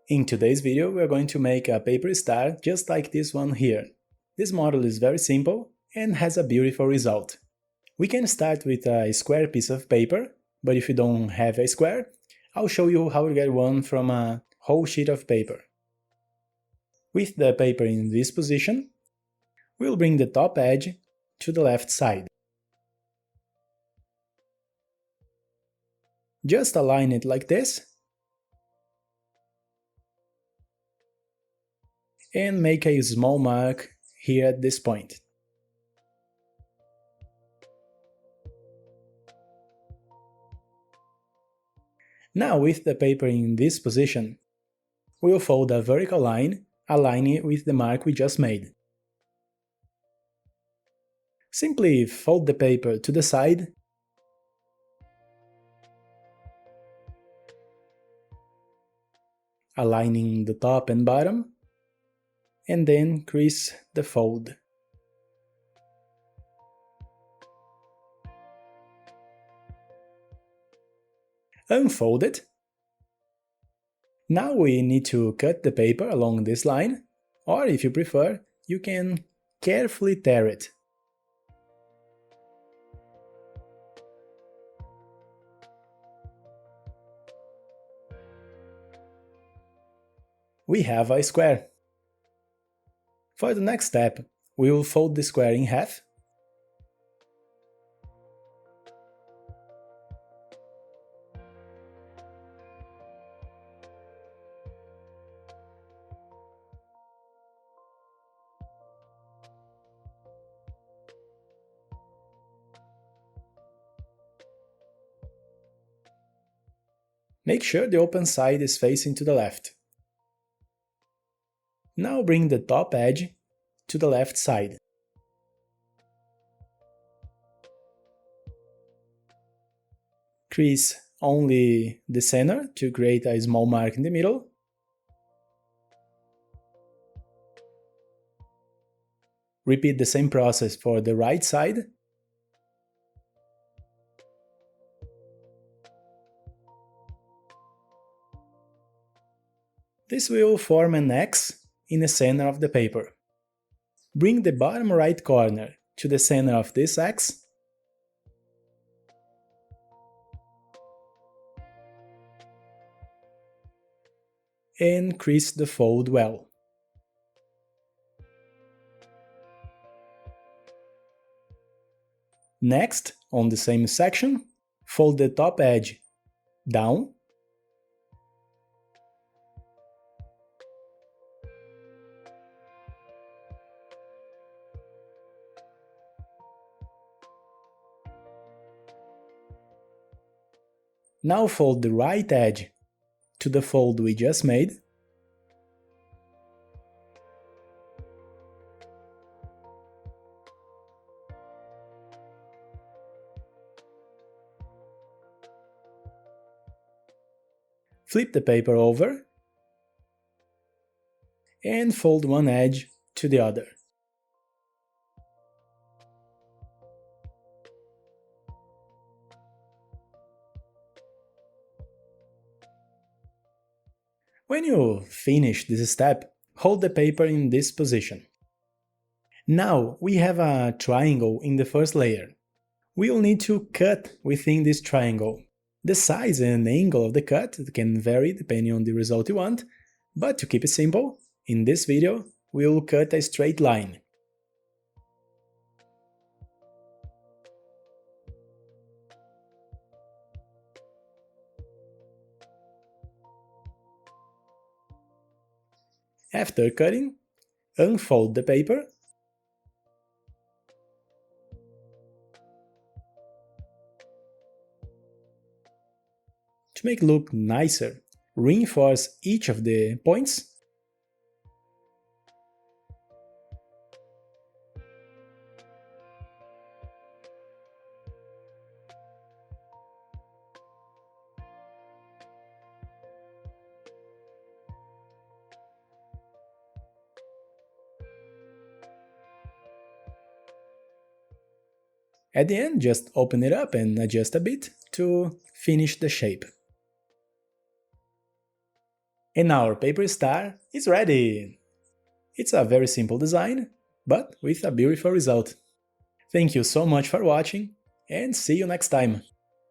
In today's video, we are going to make a paper star just like this one here. This model is very simple and has a beautiful result. We can start with a square piece of paper, but if you don't have a square, I'll show you how to get one from a whole sheet of paper. With the paper in this position, we'll bring the top edge to the left side. Just align it like this and make a small mark here at this point. Now, with the paper in this position, we'll fold a vertical line, aligning it with the mark we just made. Simply fold the paper to the side aligning the top and bottom, and then crease the fold. Unfold it. Now we need to cut the paper along this line, or if you prefer, you can carefully tear it. We have a square. For the next step, we will fold the square in half. Make sure the open side is facing to the left. Now bring the top edge to the left side. Crease only the center to create a small mark in the middle. Repeat the same process for the right side. This will form an X in the center of the paper. Bring the bottom right corner to the center of this X. And crease the fold well. Next, on the same section, fold the top edge down. Now fold the right edge to the fold we just made. Flip the paper over and fold one edge to the other. When you finish this step, hold the paper in this position. Now we have a triangle in the first layer. We will need to cut within this triangle. The size and angle of the cut can vary depending on the result you want, but to keep it simple, in this video we will cut a straight line. After cutting, unfold the paper. To make it look nicer, reinforce each of the points. At the end, just open it up and adjust a bit to finish the shape. And our paper star is ready! It's a very simple design, but with a beautiful result. Thank you so much for watching, and see you next time!